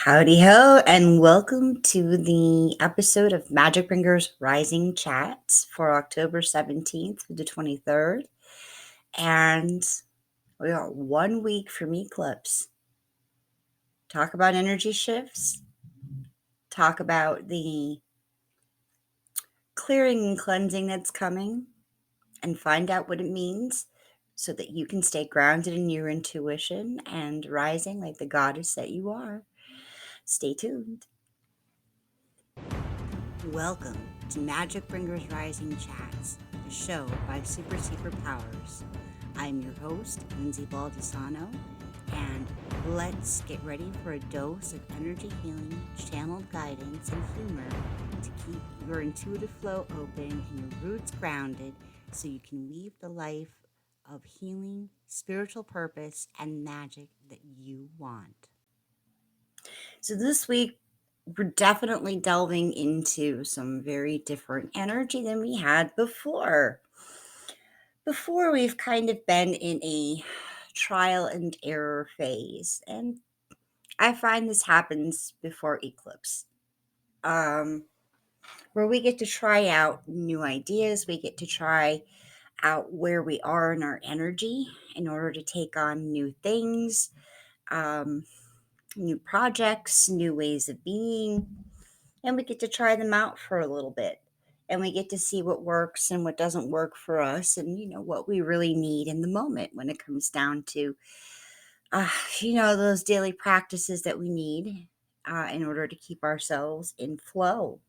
Howdy ho, and welcome to the episode of Magic Bringers Rising Chats for October 17th to the 23rd. And we are 1 week from Eclipse. Talk about energy shifts, talk about the clearing and cleansing that's coming, and find out what it means so that you can stay grounded in your intuition and rising like the goddess that you are. Stay tuned. Welcome to Magic Bringers Rising Chats, the show by Super Secret Powers. I'm your host, Lindsay Baldessano, and let's get ready for a dose of energy healing, channeled guidance, and humor to keep your intuitive flow open and your roots grounded so you can weave the life of healing, spiritual purpose, and magic that you want. So this week, we're definitely delving into some very different energy than we had before. Before, we've kind of been in a trial and error phase, and I find this happens before eclipse, where we get to try out new ideas, we get to try out where we are in our energy in order to take on new things, um, new projects, new ways of being. And we get to try them out for a little bit, and we get to see what works and what doesn't work for us, and what we really need in the moment when it comes down to uh, those daily practices that we need in order to keep ourselves in flow,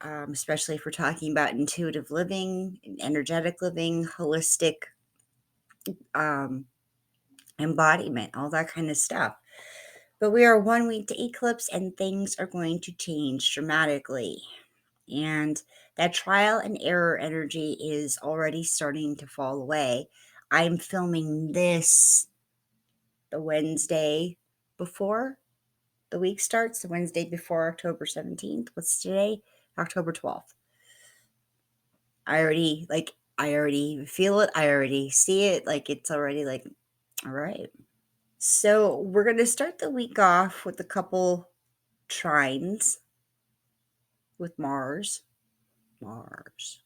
especially if we're talking about intuitive living, energetic living, holistic um, embodiment, all that kind of stuff. But we are 1 week to eclipse, and things are going to change dramatically. And that trial and error energy is already starting to fall away. I'm filming this the Wednesday before the week starts, the Wednesday before October 17th. What's today? October 12th. I already feel it. I already see it. It's already all right. So we're going to start the week off with a couple trines with Mars. Mars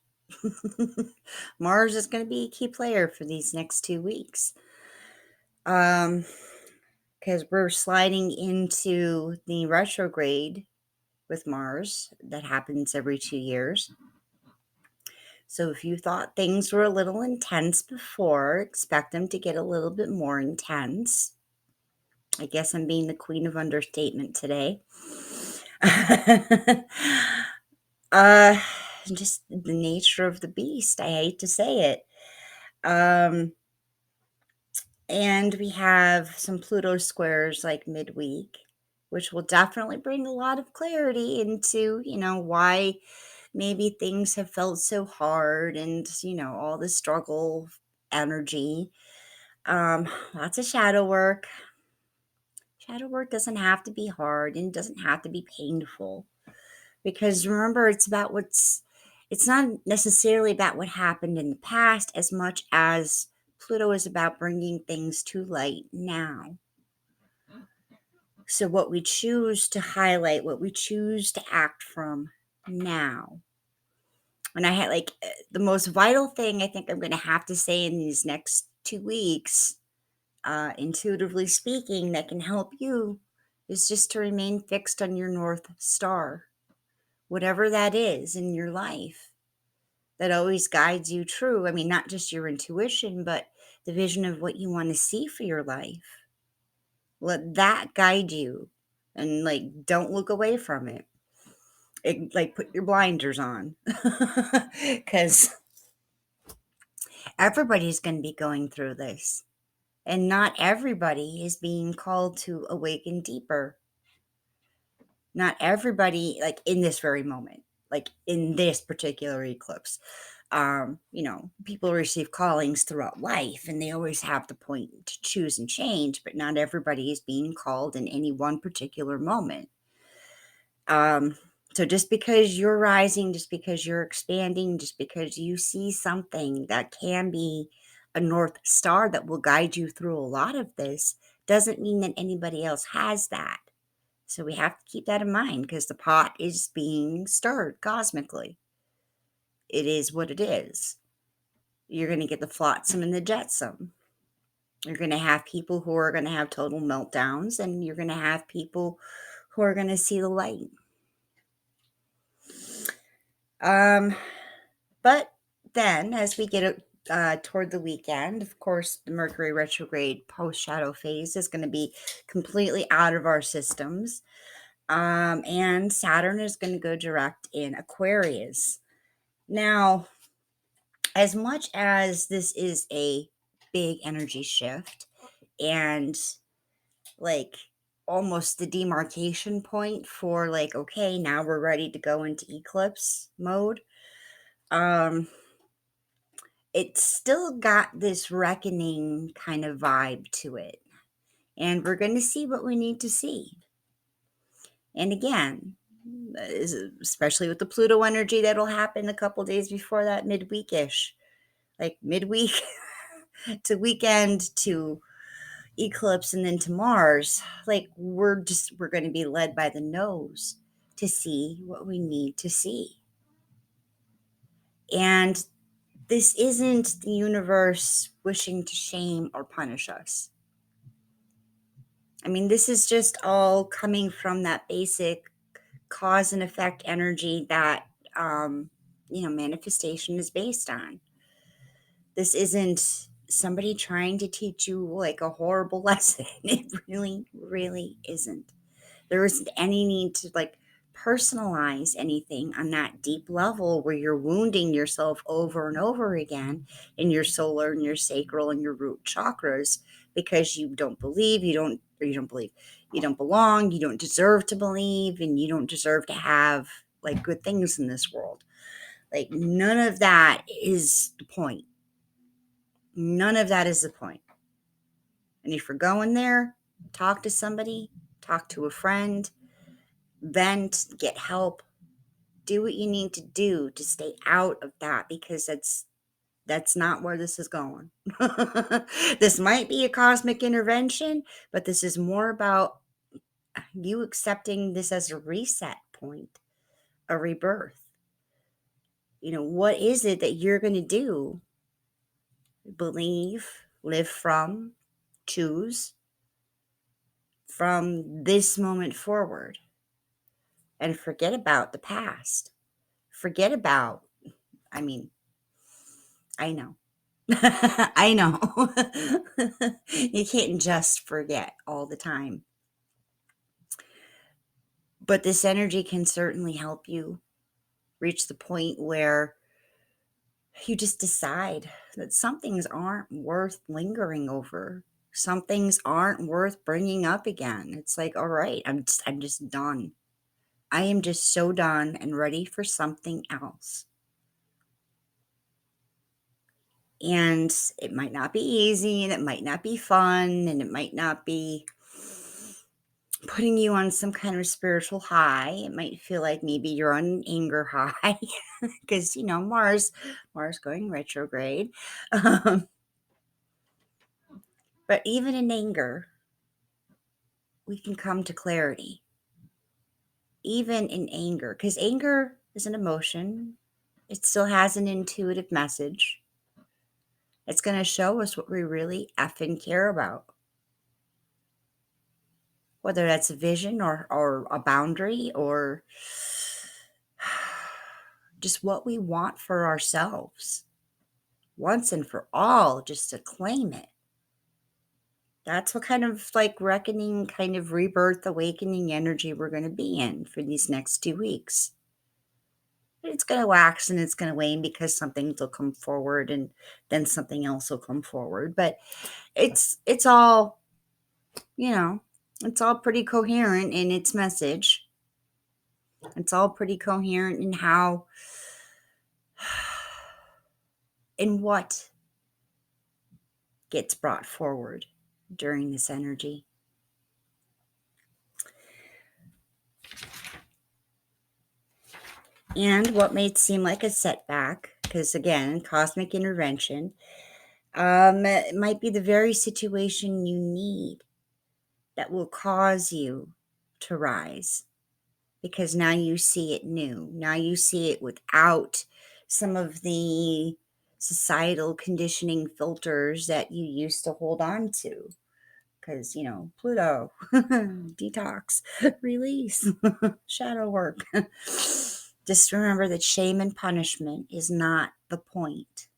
is going to be a key player for these next 2 weeks. Because we're sliding into the retrograde with Mars that happens every 2 years. So if you thought things were a little intense before, expect them to get a little bit more intense. I guess I'm being the queen of understatement today. uh just the nature of the beast. I hate to say it. And we have some Pluto squares like midweek, which will definitely bring a lot of clarity into, why maybe things have felt so hard, and, all the struggle energy. Lots of shadow work. Shadow work doesn't have to be hard and doesn't have to be painful, because remember, it's not necessarily about what happened in the past as much as Pluto is about bringing things to light now. So what we choose to highlight, what we choose to act from now. And I had the most vital thing I think I'm going to have to say in these next 2 weeks, intuitively speaking, that can help you is just to remain fixed on your North Star, whatever that is in your life that always guides you true. I mean, not just your intuition, but the vision of what you want to see for your life. Let that guide you, and don't look away from it. Put your blinders on, because everybody's going to be going through this, and not everybody is being called to awaken deeper. Not everybody, in this very moment, in this particular eclipse. People receive callings throughout life, and they always have the point to choose and change, but not everybody is being called in any one particular moment. So just because you're rising, just because you're expanding, just because you see something that can be a North Star that will guide you through a lot of this, doesn't mean that anybody else has that. So we have to keep that in mind because the pot is being stirred cosmically. It is what it is. You're going to get the flotsam and the jetsam. You're going to have people who are going to have total meltdowns, and you're going to have people who are going to see the light. But then as we get toward the weekend, of course, the Mercury retrograde post-shadow phase is going to be completely out of our systems. And Saturn is going to go direct in Aquarius. Now, as much as this is a big energy shift and like almost the demarcation point for like, okay, now we're ready to go into eclipse mode. It's still got this reckoning kind of vibe to it. And we're going to see what we need to see. And again, especially with the Pluto energy, that'll happen a couple days before that, midweekish, like midweek to weekend to eclipse and then to Mars. Like we're going to be led by the nose to see what we need to see. And this isn't the universe wishing to shame or punish us. I mean, this is just all coming from that basic cause and effect energy that, manifestation is based on. This isn't somebody trying to teach you like a horrible lesson. It really, really isn't. There isn't any need to like personalize anything on that deep level where you're wounding yourself over and over again in your solar and your sacral and your root chakras because you don't believe, you don't belong, you don't deserve to believe, and you don't deserve to have like good things in this world. Like none of that is the point. None of that is the point. And if you're going there, talk to somebody, talk to a friend, vent, get help, do what you need to do to stay out of that, because that's not where this is going. This might be a cosmic intervention, but this is more about you accepting this as a reset point, a rebirth. What is it that you're going to do? Believe, live from, choose from this moment forward, and forget about the past. Forget about, I mean, I know. I know. You can't just forget all the time. But this energy can certainly help you reach the point where you just decide that some things aren't worth lingering over. Some things aren't worth bringing up again. It's like, all right, I'm just done. I am just so done and ready for something else. And it might not be easy, and it might not be fun, and it might not be putting you on some kind of spiritual high. It might feel like maybe you're on an anger high because, Mars going retrograde. But even in anger, we can come to clarity. Even in anger, because anger is an emotion. It still has an intuitive message. It's going to show us what we really effing care about. Whether that's a vision or a boundary or just what we want for ourselves once and for all, just to claim it. That's what kind of like reckoning, kind of rebirth, awakening energy we're going to be in for these next 2 weeks. It's going to wax and it's going to wane because some things will come forward and then something else will come forward. But it's all, it's all pretty coherent in its message. It's all pretty coherent in how, in what gets brought forward during this energy. And what may seem like a setback, because again, cosmic intervention, it might be the very situation you need that will cause you to rise, because now you see it new. Now you see it without some of the societal conditioning filters that you used to hold on to. Because, Pluto, detox, release, shadow work. Just remember that shame and punishment is not the point.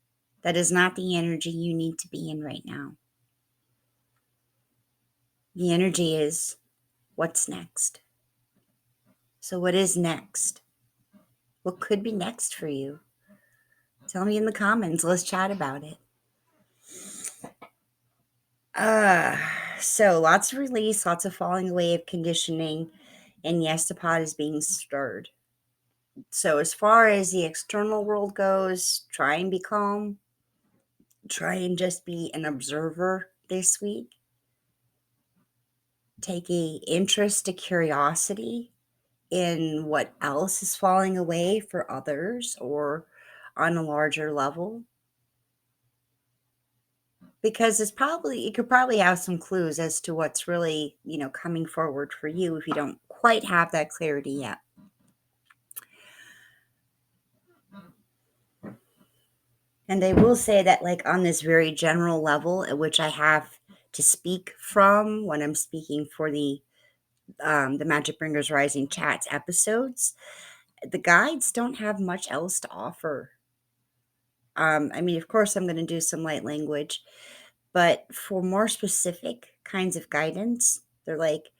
That is not the energy you need to be in right now. The energy is what's next. So, what is next? What could be next for you? Tell me in the comments. Let's chat about it. So lots of release, lots of falling away of conditioning, and yes, the pot is being stirred. So as far as the external world goes, try and be calm. Try and just be an observer this week. Take a interest, a curiosity in what else is falling away for others or on a larger level. Because you could probably have some clues as to what's really, coming forward for you if you don't quite have that clarity yet. And I will say that, like, on this very general level, at which I have to speak from when I'm speaking for the Magic Bringers Rising Chats episodes, the guides don't have much else to offer. Of course, I'm going to do some light language, but for more specific kinds of guidance, they're like,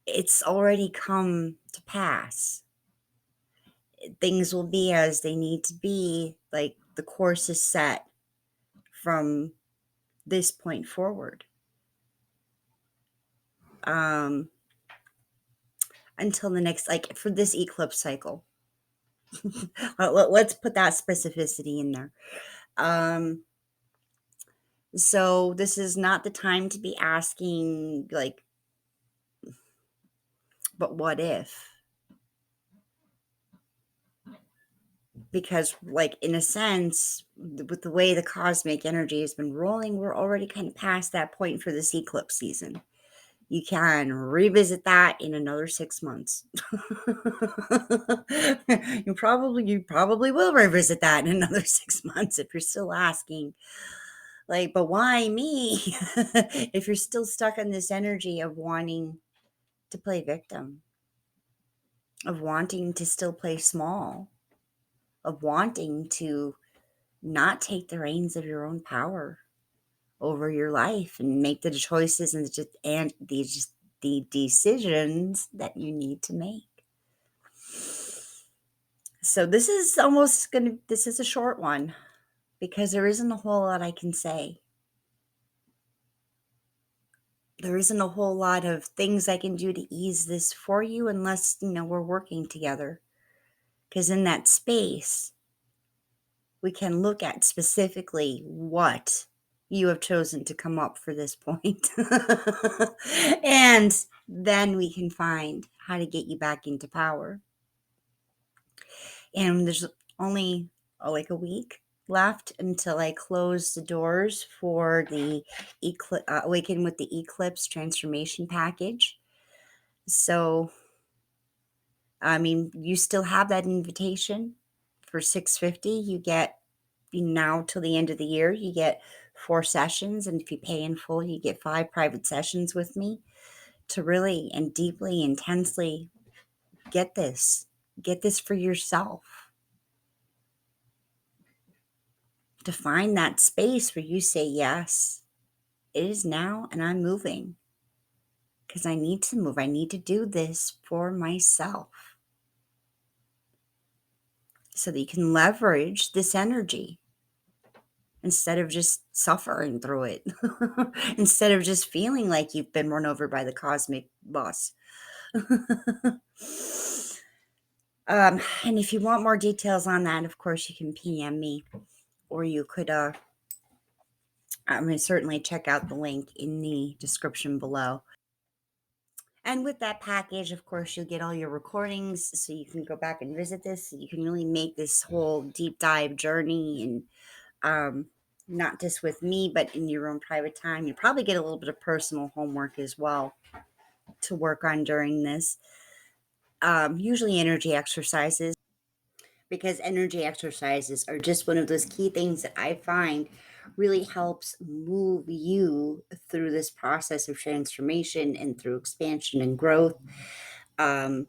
it's already come to pass. Things will be as they need to be. Like, the course is set from this point forward. Until the next, like, for this eclipse cycle. Let's put that specificity in there. So this is not the time to be asking, like, but what if? Because, like, in a sense, with the way the cosmic energy has been rolling, we're already kind of past that point for this eclipse season. You can revisit that in another 6 months. you probably will revisit that in another 6 months if you're still asking, like, but why me? If you're still stuck in this energy of wanting to play victim, of wanting to still play small, of wanting to not take the reins of your own power over your life and make the choices and the decisions that you need to make. So this is a short one because there isn't a whole lot I can say. There isn't a whole lot of things I can do to ease this for you unless, we're working together. Because in that space, we can look at specifically what you have chosen to come up for this point. And then we can find how to get you back into power. And there's only like a week left until I close the doors for the Awaken with the Eclipse transformation package. So, you still have that invitation for $650. You get, now till the end of the year, you get 4 sessions. And if you pay in full, you get 5 private sessions with me to really and deeply, intensely get this for yourself. To find that space where you say, yes, it is now, and I'm moving. Because I need to move. I need to do this for myself. So that you can leverage this energy instead of just suffering through it. Instead of just feeling like you've been run over by the cosmic boss. And if you want more details on that, of course, you can PM me. Or you could certainly check out the link in the description below. And with that package, of course, you'll get all your recordings so you can go back and visit this. So you can really make this whole deep dive journey, and not just with me, but in your own private time. You probably get a little bit of personal homework as well. to work on during this. Usually energy exercises, because energy exercises are just one of those key things that I find really helps move you through this process of transformation and through expansion and growth. Um,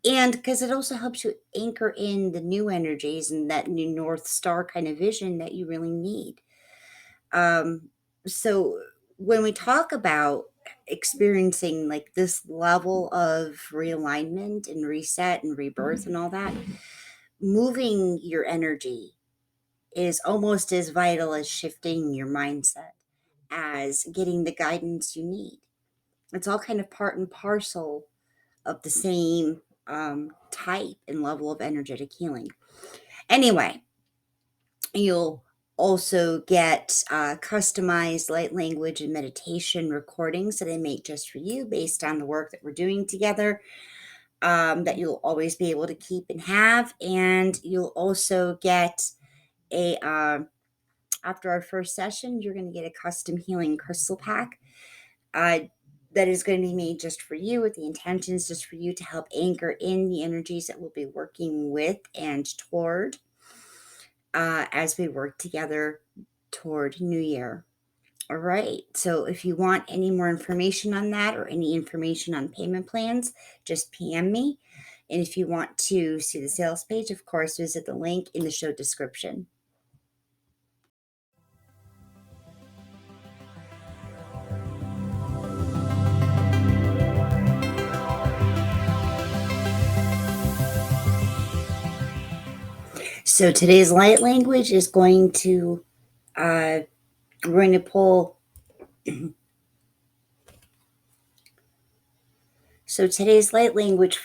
and because it also helps you anchor in the new energies and that new North Star kind of vision that you really need. Um, so when we talk about experiencing like this level of realignment and reset and rebirth and all that, moving your energy is almost as vital as shifting your mindset, as getting the guidance you need. It's all kind of part and parcel of the same type and level of energetic healing. Anyway, you'll also get customized light language and meditation recordings that I make just for you based on the work that we're doing together, that you'll always be able to keep and have. And you'll also get a after our first session, you're going to get a custom healing crystal pack uh, that is going to be made just for you, with the intentions just for you to help anchor in the energies that we'll be working with and toward as we work together toward New Year. All right. So if you want any more information on that or any information on payment plans, just PM me. And if you want to see the sales page, of course, visit the link in the show description. So today's light language is going to, we're going to pull. So today's light language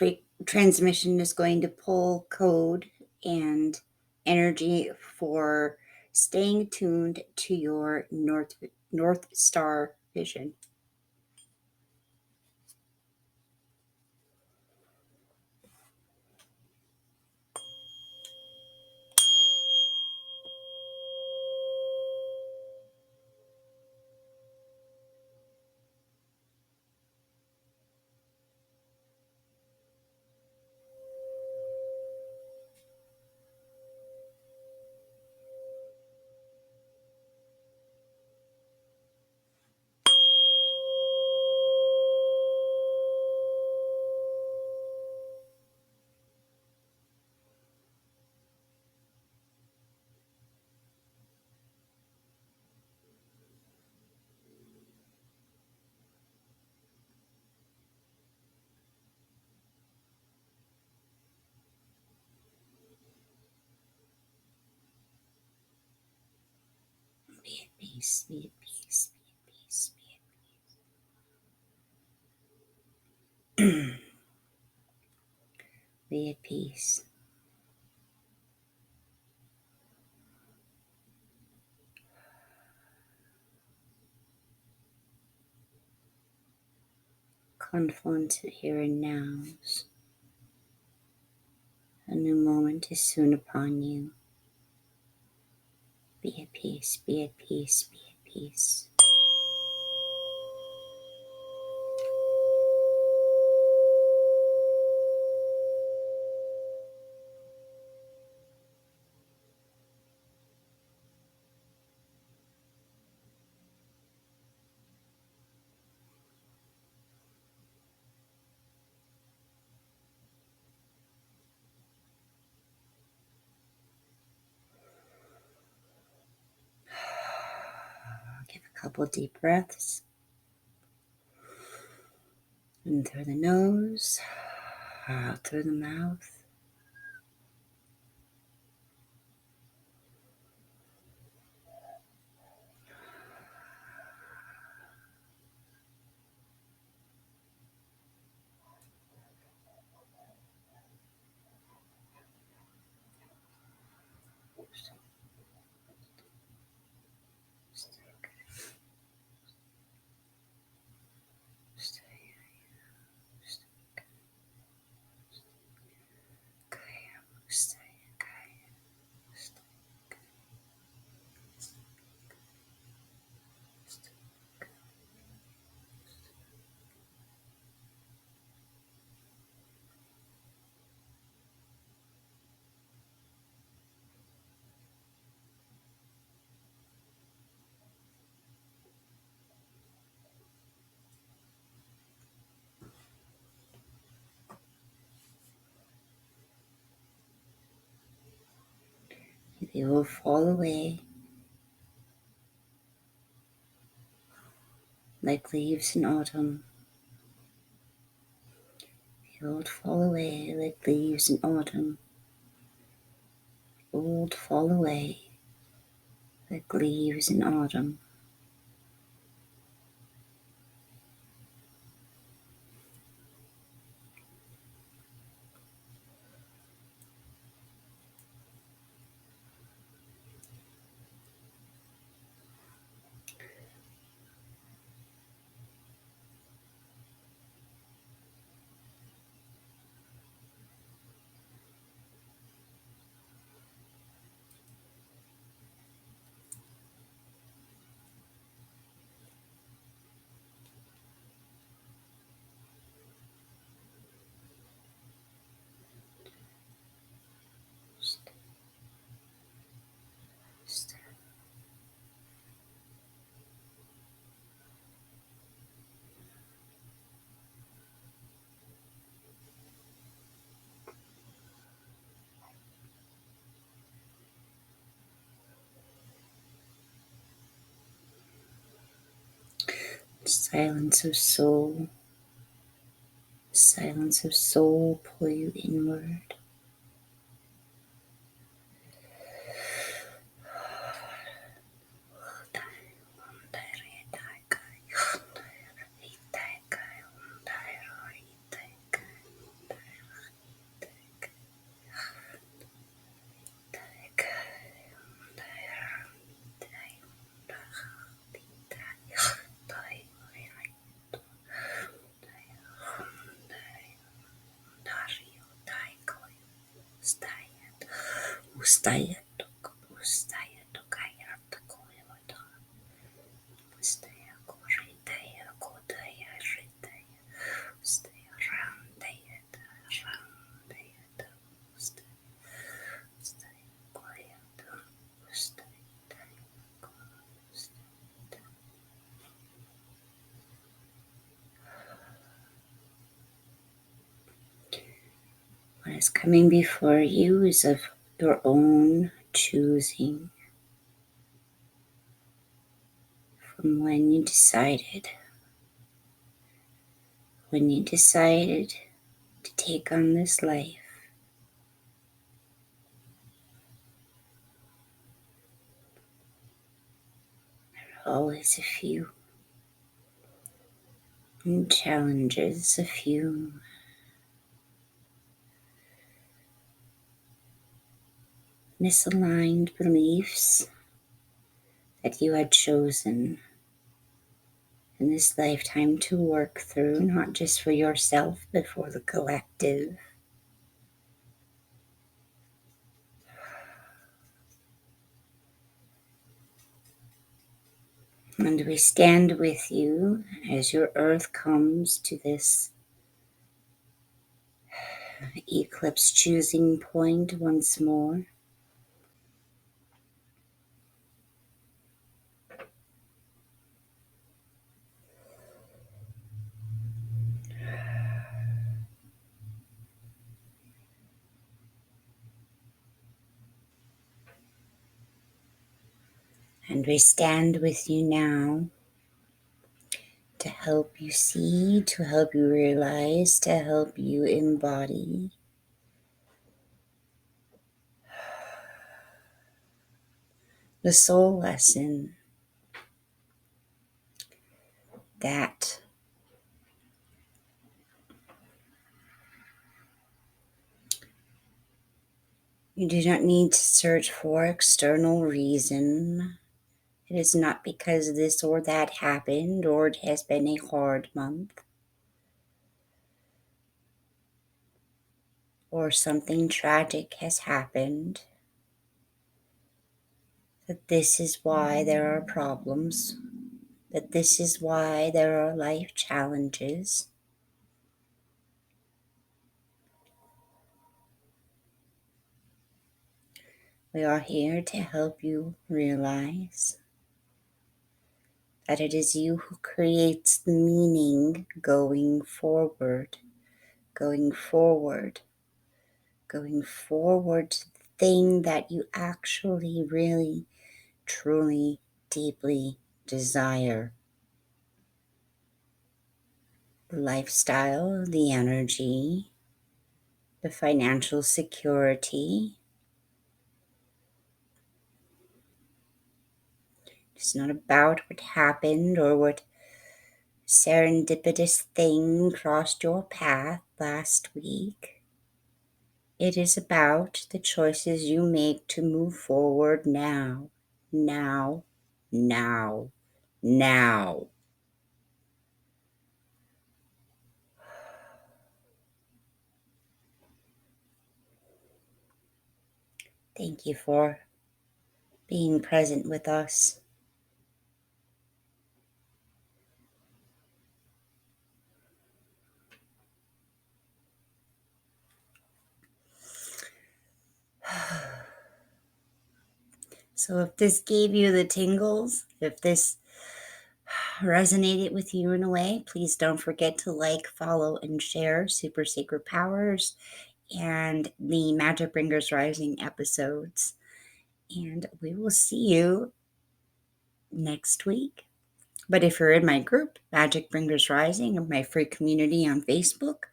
transmission is going to pull code and energy for staying tuned to your North Star vision. Be at peace, be at peace, be at peace, be at peace. Be at peace. Confluence of here and nows. A new moment is soon upon you. Be at peace, be at peace, be at peace. Give a couple deep breaths. In through the nose, out through the mouth. They will fall away like leaves in autumn. They will fall away like leaves in autumn. Old fall away like leaves in autumn. Silence of soul. Silence of soul pull you inward. What is coming before you is of your own choosing, from when you decided to take on this life. There are always a few challenges, a few misaligned beliefs that you had chosen in this lifetime to work through, not just for yourself, but for the collective. And we stand with you as your earth comes to this eclipse choosing point once more. And we stand with you now to help you see, to help you realize, to help you embody the soul lesson that you do not need to search for external reason. It is not because this or that happened, or it has been a hard month, or something tragic has happened, that this is why there are problems, that this is why there are life challenges. We are here to help you realize that it is you who creates the meaning going forward, going forward, going forward thing that you actually really, truly, deeply desire. The lifestyle, the energy, the financial security. It's not about what happened or what serendipitous thing crossed your path last week. It is about the choices you make to move forward now, now, now, now. Thank you for being present with us. So if this gave you the tingles, if this resonated with you in a way, please don't forget to like, follow, and share Super Sacred Powers and the Magic Bringers Rising episodes. And we will see you next week. But if you're in my group, Magic Bringers Rising, or my free community on Facebook,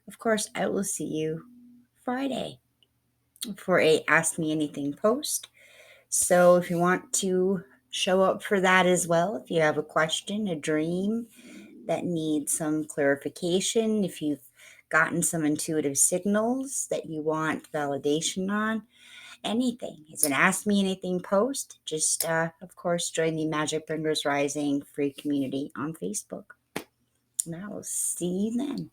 of course, I will see you Friday for a Ask Me Anything post. So if you want to show up for that as well, if you have a question, a dream that needs some clarification, if you've gotten some intuitive signals that you want validation on, anything. It's an Ask Me Anything post. Just, of course, join the Magic Bringers Rising free community on Facebook. And I will see you then.